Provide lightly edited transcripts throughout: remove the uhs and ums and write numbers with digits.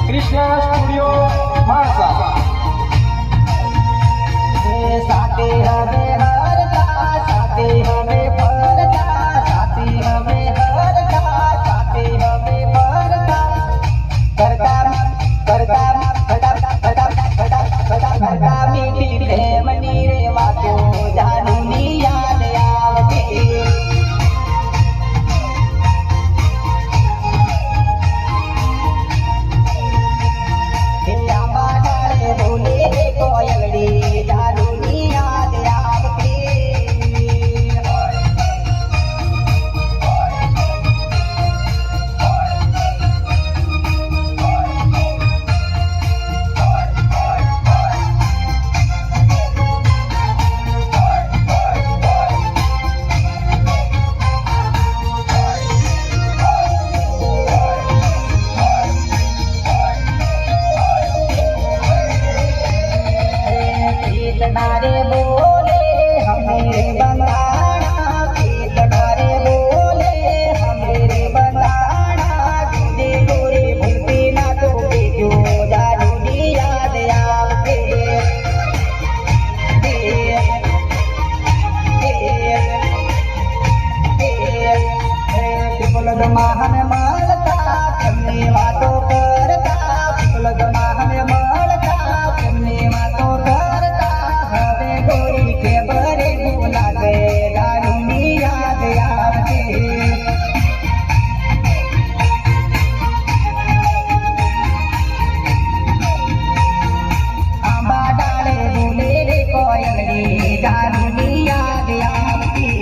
Krishna studio माणसा साथे हमें हरता साथे हमें भरता साथे हमें हरता साथे हमें भरता करता करता करता करता करता करता करता मीठी प्रेमनी रे वातो जानुनी याद आवती आंबा डाळे बोले कोयलडी जानुनी याद आवती नारे बोले हमें बंदाना नारे बोले हमें बंदाना दीदी गोरे भूलती ना तो बेजो जानुनी याद आवते पिपलग महान मलता हमने वातो करता पिपलग महान मलता हमने वातो करता हवे गोरी के बरे बोला गए जानुनी याद आवते आंबा डाले बोले रे कोयलडी जानुनी याद आवती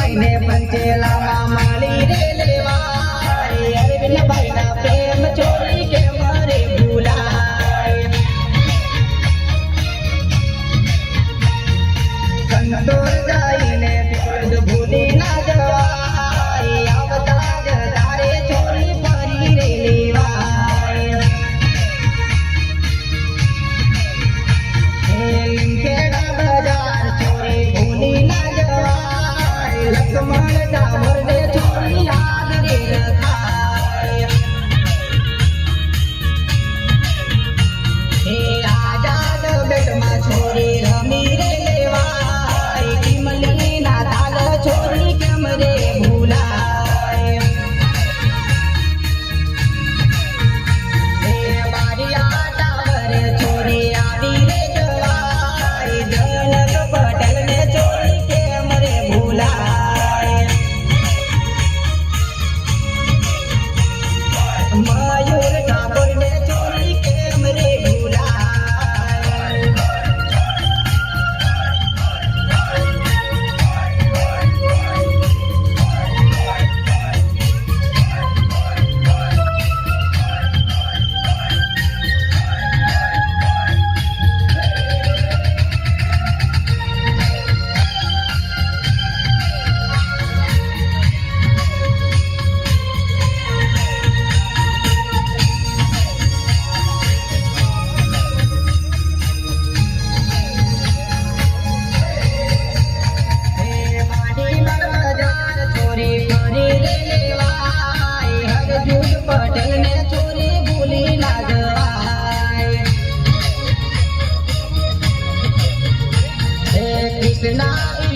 पंचेला माली रे लेवाय अरविंद भाई ना प्रेम चोरी के मारे भूलाय कंदोर जाई ने पिपल भूली ना जवाय आवताज तारे चोरी परी रे लेवाय खेड़ा बाजार चोरी भूली ना जवाय लक्ष्मण डामर ने चोरी याद रे रखाय हे आजाद बेट मा छोरी रमी रे लेवाय किमली ना ताल छोरी केम रे भूलाय हे बारिया डावर छोरी आवी रे जवाय जनक पटेल ने चोरी केम रे भूलाय मयूर ठाकुर ने चोरी केम रे भूलाय कृष्णा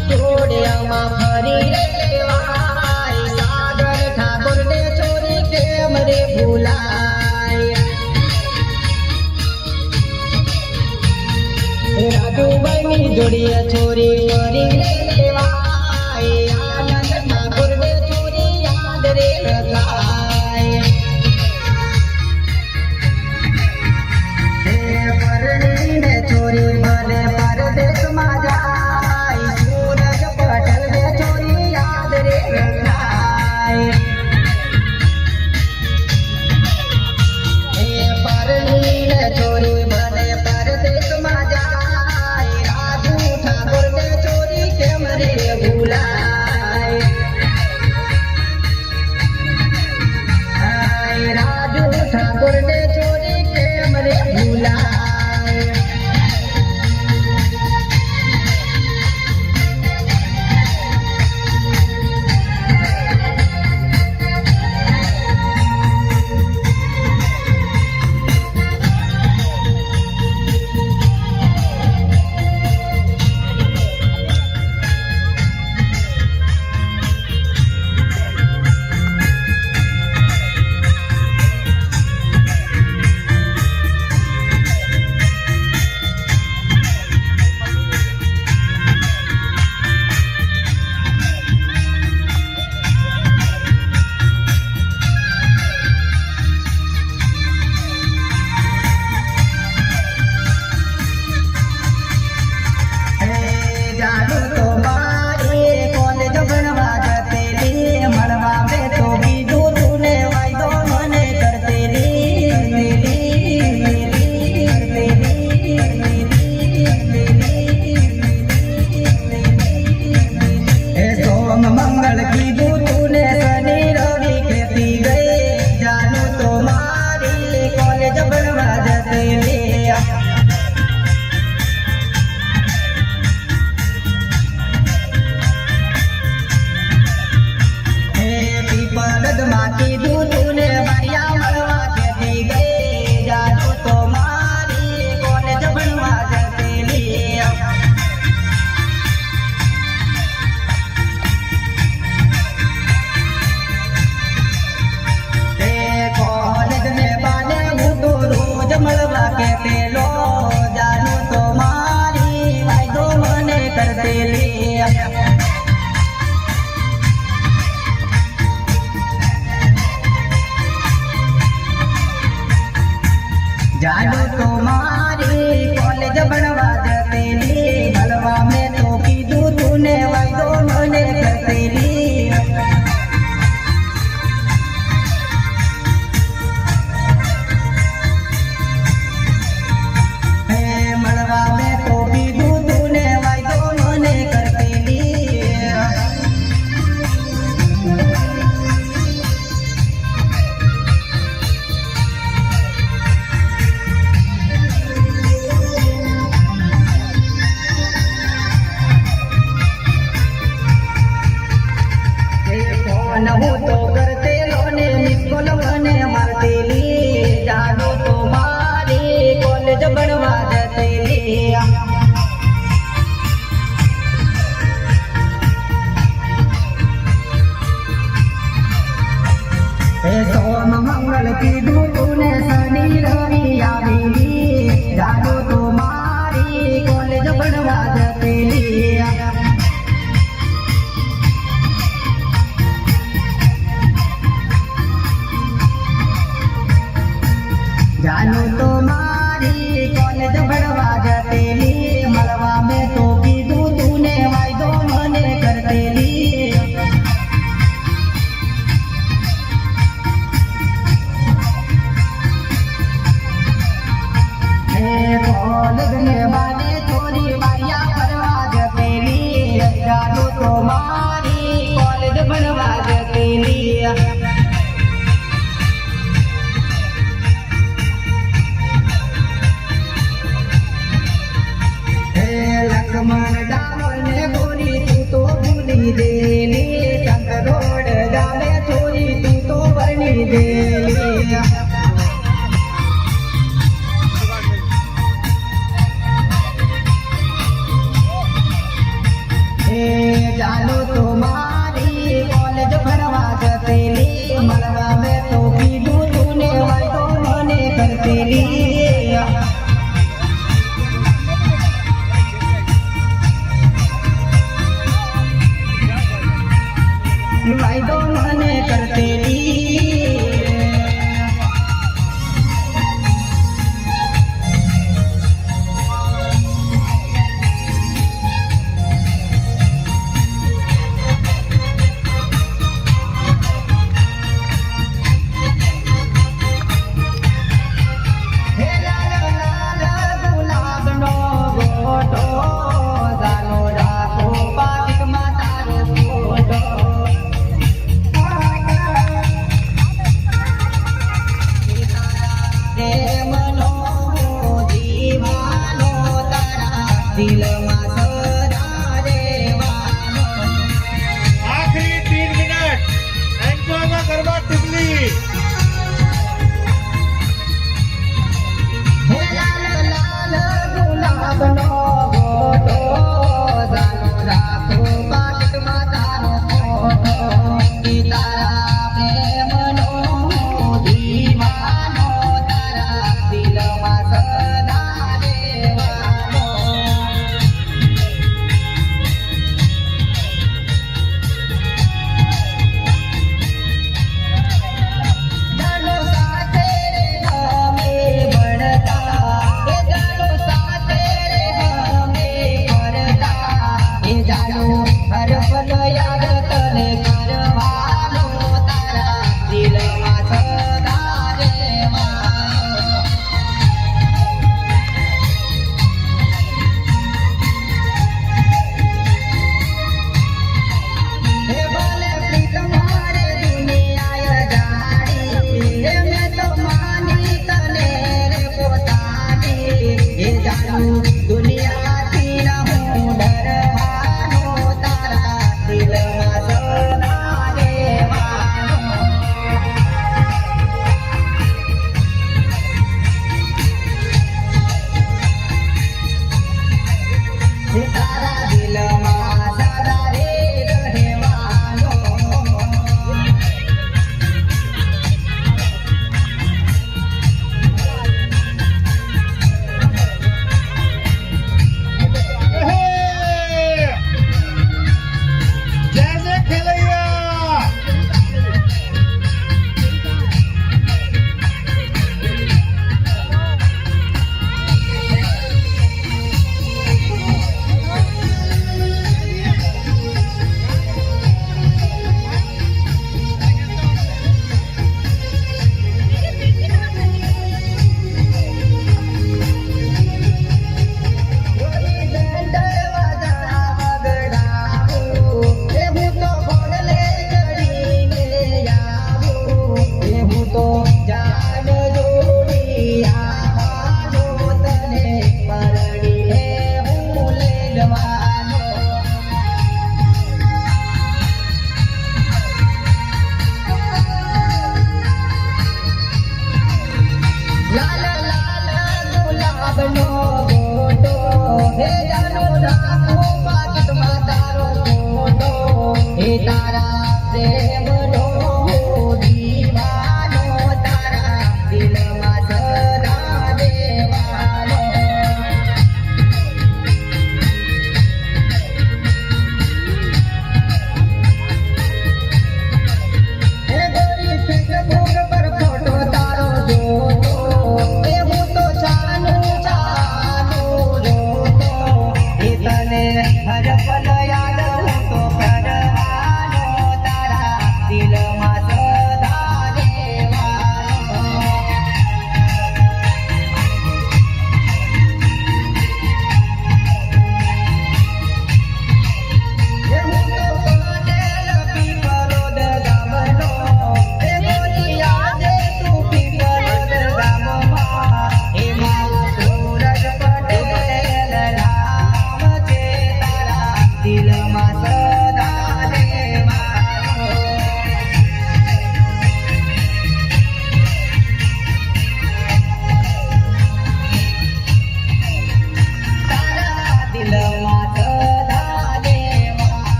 स्टूडियो में फरी रे लेवाय सागर ठाकुर ने चोरी છોડીએ છોરી ફરી લેવાય આનંદ ઠાકોર ને છોરી યાદ રે રખાય પરણીને છોરી ભલે પરદેશમાં જાય સૂરજ પટેલ ને છોરી યાદ રે રખાય પરણીને છોરી ભલે પરદેશમાં જાય રાજુ ઠાકોર ને છોરી કેમ રે ભૂલાય રાજુ ઠાકોર ને છોરી કેમ રે ભૂલાય જાનું તો મારે કોલેજ ભણવા જતેલી મળવા મેં તો કીધું તું ને વાયદો મને કરતેલી સોમ મંગળ કીધું તું ને શનિ રવિ ખેતી ગઈ જાનું તો મારી કોલેજ ભણવા જતેલી પીપળદમાં કીધું તું ને મારિયા મળવા ખેતી ગઈ જાનું તો મારી કોલેજ ભણવા જતેલી કોલેજ ને બાને હું તો રોજ મળવા કેતેલો જાનું તો મારી વાયદો મને કરતેલી જાનું તો મારી કોલેજ ભણવા જતેલી મળવા મેં તો કીધું તું ને વાયદો મને કરતેલી મળવા મેં તો કીધું તું ને વાયદો મને કરતેલી હું તો કરતેલો ને મિસકોલ મને મારતેલી જાનું તો મારી કોલેજ ભણવા જતેલી સોમ મંગળ કીધું તું ને શનિ રવિ આવેલી જાનું તો મારી કોલેજ ભણવા જતેલી જાનું તો મારી કોલેજ ભણવા જતેલી મળવા મેં તો કીધું તું ને વાયદો મને કરતેલી કોલેજ ને બાને થોડી વારિયા ફરવા જતેલી જાનું તો મારી કોલેજ ભણવા જતેલી લક્ષ્મણ ડામર ને ગોરી તું તો ભૂલી દેલી શંકર રોડ ગામે છોરી તું તો પરણી દે